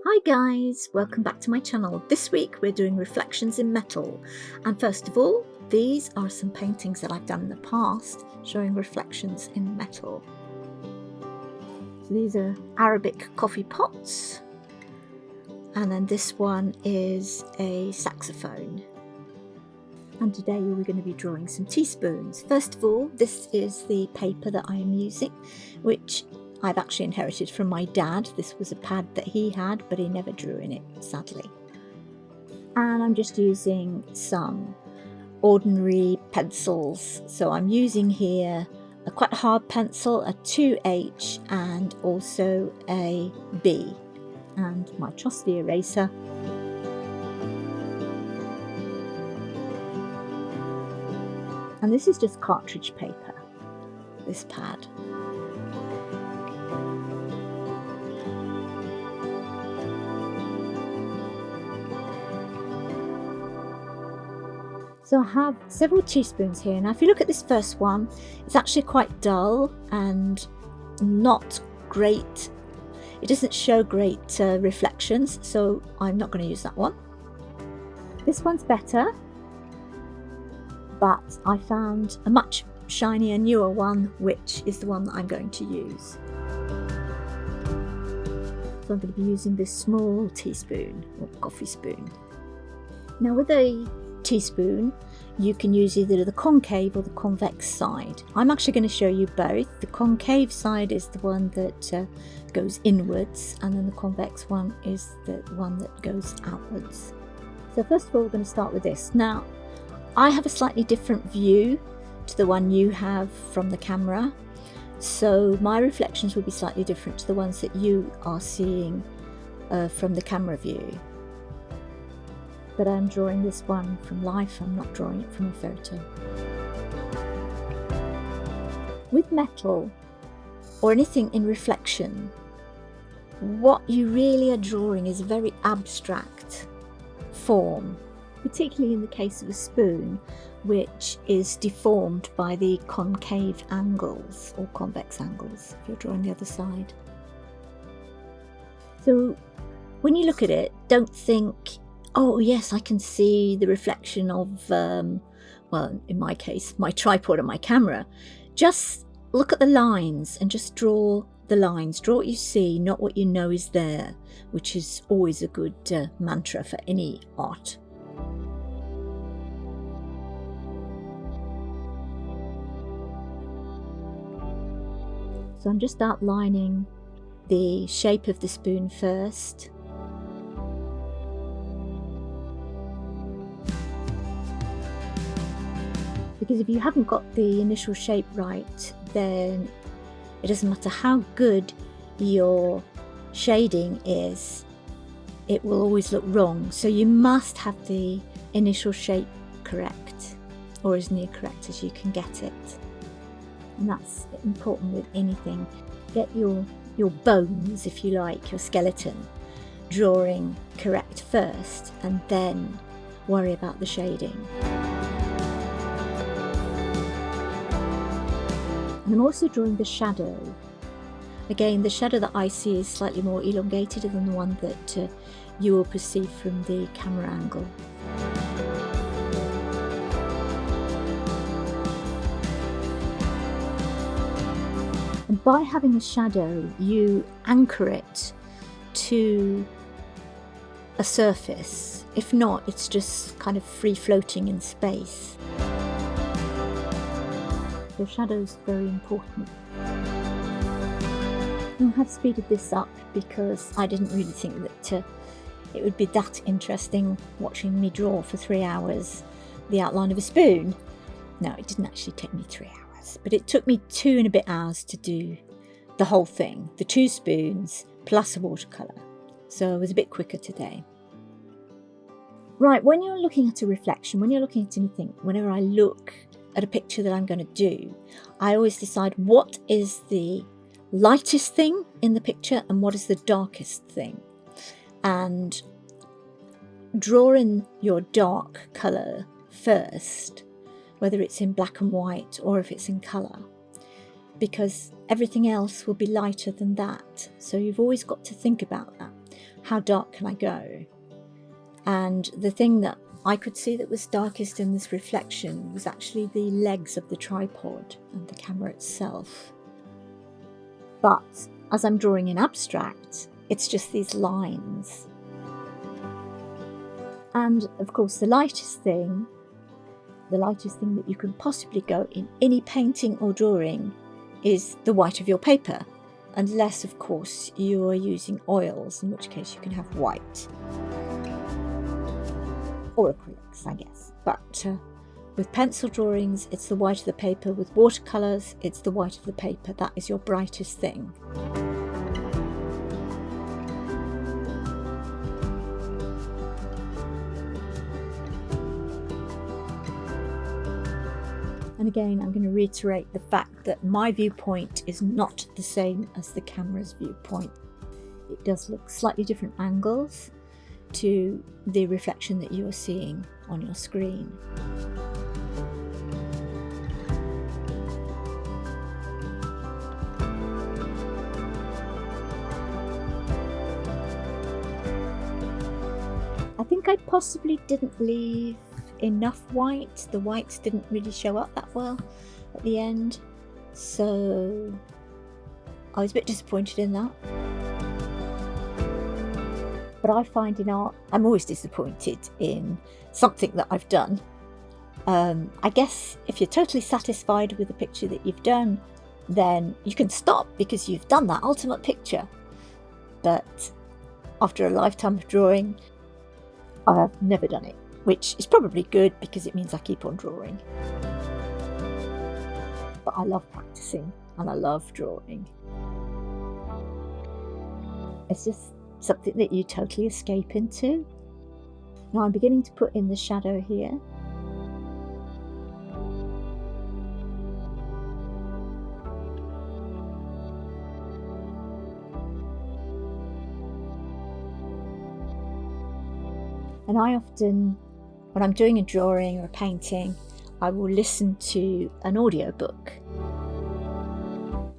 Hi guys, welcome back to my channel. This week we're doing reflections in metal, and first of all, these are some paintings that I've done in the past showing reflections in metal. So these are Arabic coffee pots, and then this one is a saxophone. And today we're going to be drawing some teaspoons. First of all, this is the paper that I am using, which I've actually inherited from my dad. This was a pad that he had, but he never drew in it, sadly. And I'm just using some ordinary pencils. So I'm using here a quite hard pencil, a 2H, and also a B, and my trusty eraser. And this is just cartridge paper, this pad. So I have several teaspoons here. Now if you look at this first one, it's actually quite dull and not great. It doesn't show great reflections, so I'm not going to use that one. This one's better, but I found a much shinier, newer one, which is the one that I'm going to use. So I'm going to be using this small teaspoon or coffee spoon. Now with a teaspoon, you can use either the concave or the convex side. I'm actually going to show you both. The concave side is the one that goes inwards, and then the convex one is the one that goes outwards. So first of all, we're going to start with this. Now I have a slightly different view to the one you have from the camera, so my reflections will be slightly different to the ones that you are seeing from the camera view. But I'm drawing this one from life, I'm not drawing it from a photo. With metal or anything in reflection, what you really are drawing is a very abstract form, particularly in the case of a spoon, which is deformed by the concave angles or convex angles if you're drawing the other side. So when you look at it, don't think, oh yes, I can see the reflection of, well, in my case, my tripod and my camera. Just look at the lines and just draw the lines. Draw what you see, not what you know is there, which is always a good mantra for any art. So I'm just outlining the shape of the spoon first. Because if you haven't got the initial shape right, then it doesn't matter how good your shading is, it will always look wrong. So you must have the initial shape correct, or as near correct as you can get it. And that's important with anything. Get your bones, if you like, your skeleton, drawing correct first, and then worry about the shading. And I'm also drawing the shadow. Again, the shadow that I see is slightly more elongated than the one that you will perceive from the camera angle. And by having a shadow, you anchor it to a surface. If not, it's just kind of free floating in space. So shadow's very important. I have speeded this up because I didn't really think that it would be that interesting watching me draw for 3 hours the outline of a spoon. No, it didn't actually take me 3 hours, but it took me 2 and a bit hours to do the whole thing, the 2 spoons plus a watercolour. So I was a bit quicker today. Right, when you're looking at a reflection, when you're looking at anything, whenever I look at a picture that I'm going to do, I always decide what is the lightest thing in the picture and what is the darkest thing, and draw in your dark colour first, whether it's in black and white or if it's in colour, because everything else will be lighter than that. So you've always got to think about that. how dark can I go? And the thing that I could see that was darkest in this reflection was actually the legs of the tripod and the camera itself. But as I'm drawing in abstract, it's just these lines. And of course, the lightest thing that you can possibly go in any painting or drawing is the white of your paper. Unless, of course, you are using oils, in which case you can have white. Or acrylics, I guess. But with pencil drawings, it's the white of the paper. With watercolours, it's the white of the paper. That is your brightest thing. And again, I'm going to reiterate the fact that my viewpoint is not the same as the camera's viewpoint. It does look slightly different angles to the reflection that you are seeing on your screen. I think I possibly didn't leave enough white. The whites didn't really show up that well at the end, so I was a bit disappointed in that. But I find in art, I'm always disappointed in something that I've done. I guess if you're totally satisfied with the picture that you've done, then you can stop because you've done that ultimate picture. But after a lifetime of drawing, I have never done it, which is probably good because it means I keep on drawing. But I love practicing and I love drawing. It's just something that you totally escape into. Now I'm beginning to put in the shadow here. And I often, when I'm doing a drawing or a painting, I will listen to an audiobook,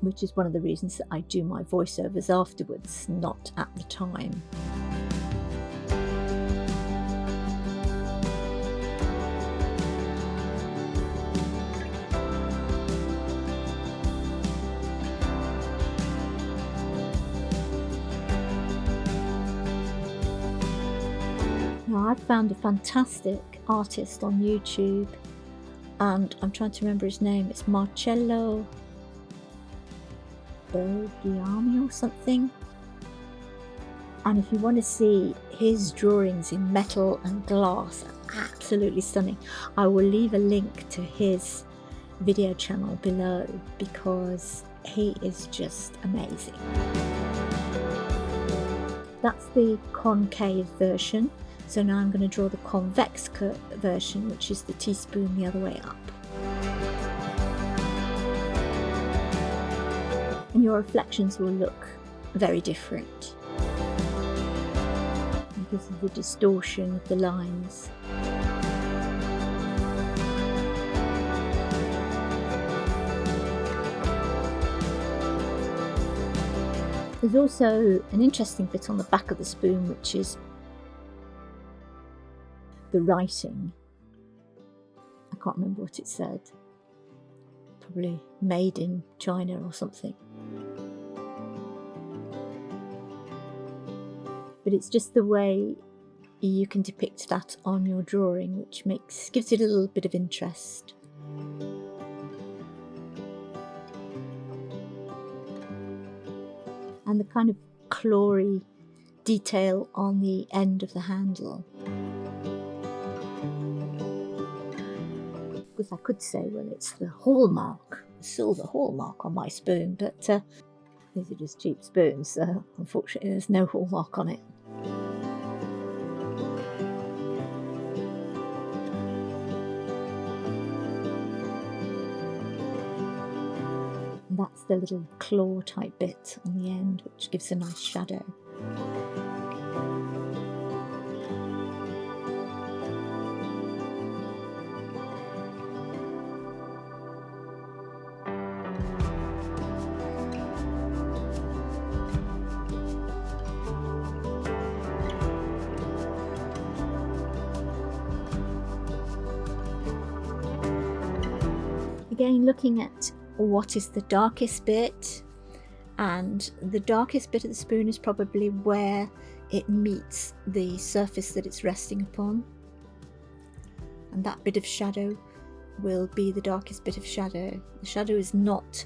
which is one of the reasons that I do my voiceovers afterwards, not at the time. Now, I've found a fantastic artist on YouTube, and I'm trying to remember his name. It's Marcello Bergiami or something. And if you want to see his drawings in metal and glass, absolutely stunning. I will leave a link to his video channel below because he is just amazing. That's the concave version. So now I'm going to draw the convex version, which is the teaspoon the other way up. And your reflections will look very different because of the distortion of the lines. There's also an interesting bit on the back of the spoon, which is the writing. I can't remember what it said. Probably made in China or something. But it's just the way you can depict that on your drawing, which gives it a little bit of interest. And the kind of clawy detail on the end of the handle. Because I could say, well, it's the hallmark, the silver hallmark on my spoon, but these are just cheap spoons, so unfortunately there's no hallmark on it. And that's the little claw type bit on the end, which gives a nice shadow. again looking at what is the darkest bit, and the darkest bit of the spoon is probably where it meets the surface that it's resting upon, and that bit of shadow will be the darkest bit of shadow. The shadow is not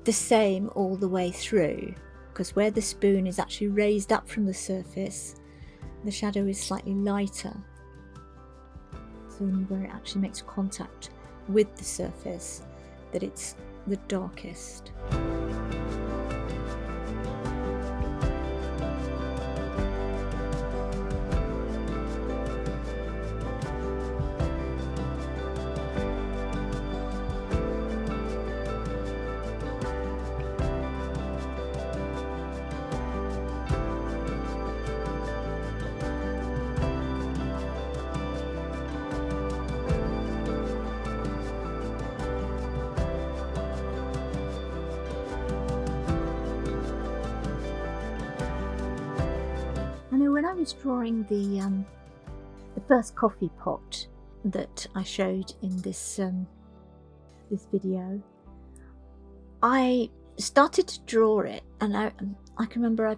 the same all the way through, because where the spoon is actually raised up from the surface, the shadow is slightly lighter. So only where it actually makes contact with the surface that it's the darkest. I know when I was drawing the first coffee pot that I showed in this video, I started to draw it, and I can remember I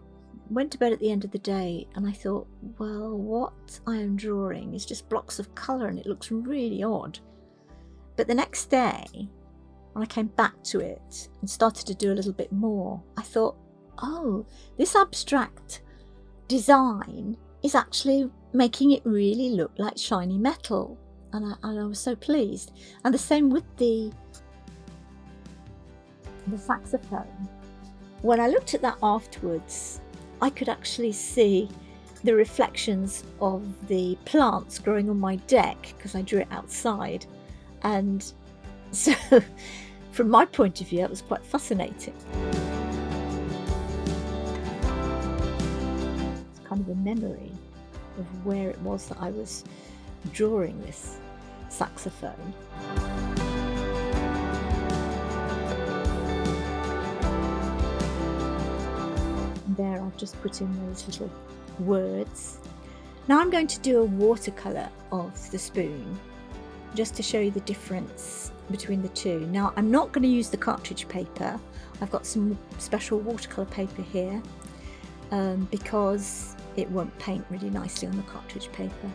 went to bed at the end of the day and I thought, well, what I am drawing is just blocks of colour and it looks really odd. But the next day, when I came back to it and started to do a little bit more, I thought, oh, this abstract design is actually making it really look like shiny metal, and I was so pleased. And the same with the saxophone. When I looked at that afterwards, I could actually see the reflections of the plants growing on my deck, because I drew it outside, and so from my point of view it was quite fascinating. Kind of a memory of where it was that I was drawing this saxophone. And there I've just put in those little words. Now I'm going to do a watercolour of the spoon, just to show you the difference between the two. Now I'm not going to use the cartridge paper. I've got some special watercolour paper here, because it won't paint really nicely on the cartridge paper.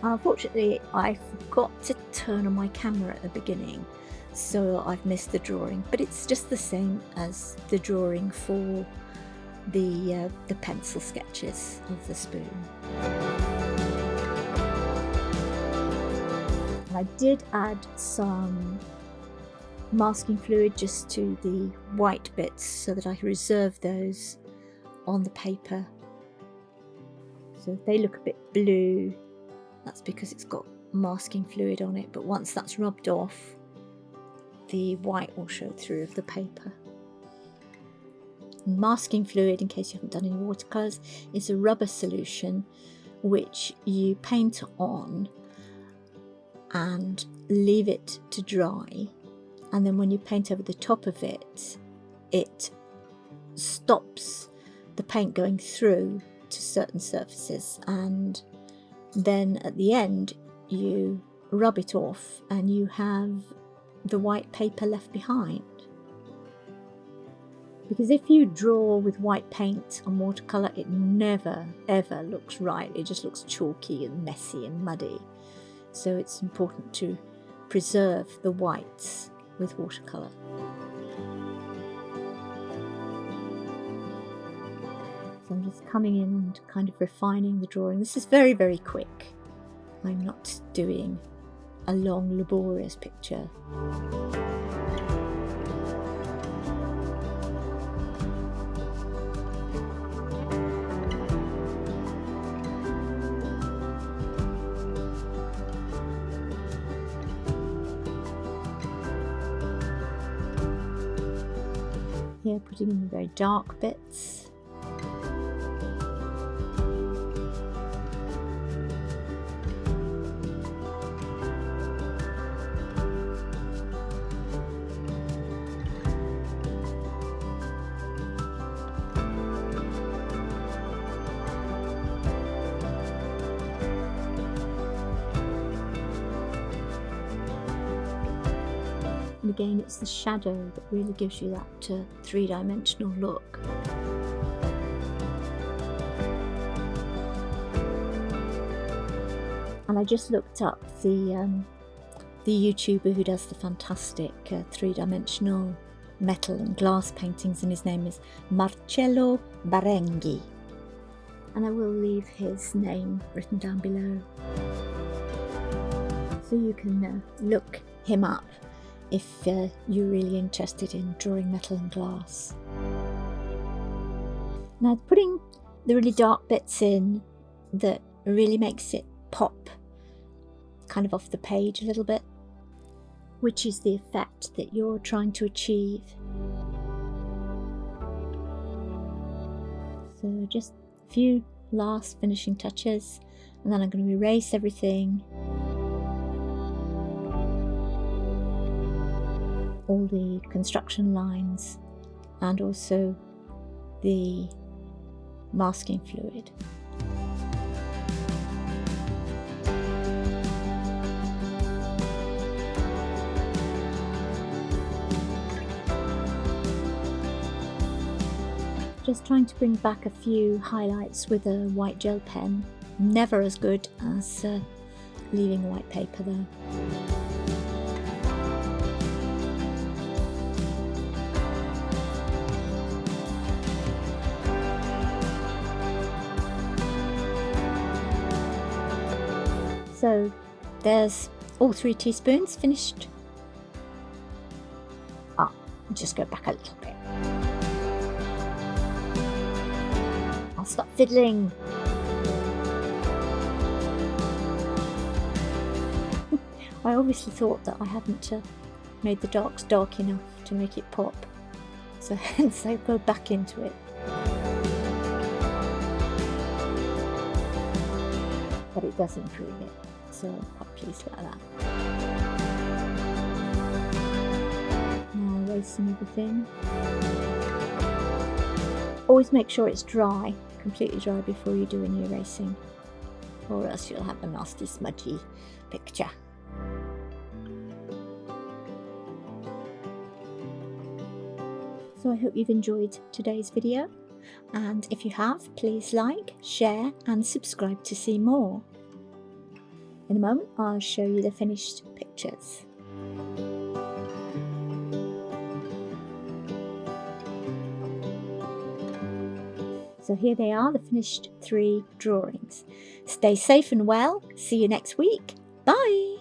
Unfortunately, I forgot to turn on my camera at the beginning, so I've missed the drawing, but it's just the same as the drawing for the pencil sketches of the spoon. I did add some masking fluid just to the white bits so that I reserve those on the paper. So if they look a bit blue, that's because it's got masking fluid on it, but once that's rubbed off, the white will show through of the paper. Masking fluid, in case you haven't done any watercolours, is a rubber solution which you paint on and leave it to dry, and then when you paint over the top of it, it stops the paint going through to certain surfaces, and then at the end you rub it off and you have the white paper left behind. Because if you draw with white paint on watercolour, it never ever looks right. It just looks chalky and messy and muddy. So it's important to preserve the whites with watercolour. So I'm just coming in and kind of refining the drawing. This is very, very quick. I'm not doing a long, laborious picture. Here, putting in the very dark bits. again it's the shadow that really gives you that three-dimensional look. And I just looked up the YouTuber who does the fantastic three-dimensional metal and glass paintings, and his name is Marcello Barenghi, and I will leave his name written down below so you can look him up if you're really interested in drawing metal and glass. Now, putting the really dark bits in that really makes it pop kind of off the page a little bit, which is the effect that you're trying to achieve. So just a few last finishing touches, and then I'm going to erase everything, all the construction lines and also the masking fluid. Just trying to bring back a few highlights with a white gel pen. Never as good as leaving white paper though. So there's all 3 teaspoons finished. I'll just go back a little bit. I'll stop fiddling. I obviously thought that I hadn't made the darks dark enough to make it pop, so hence I go back into it. But it does improve it, so I'm quite pleased about that. Now erasing everything. Always make sure it's dry, completely dry before you do any erasing, or else you'll have a nasty smudgy picture. So I hope you've enjoyed today's video, and if you have, please like, share and subscribe to see more. In a moment I'll show you the finished pictures. So here they are, the finished 3 drawings. Stay safe and well. See you next week. Bye!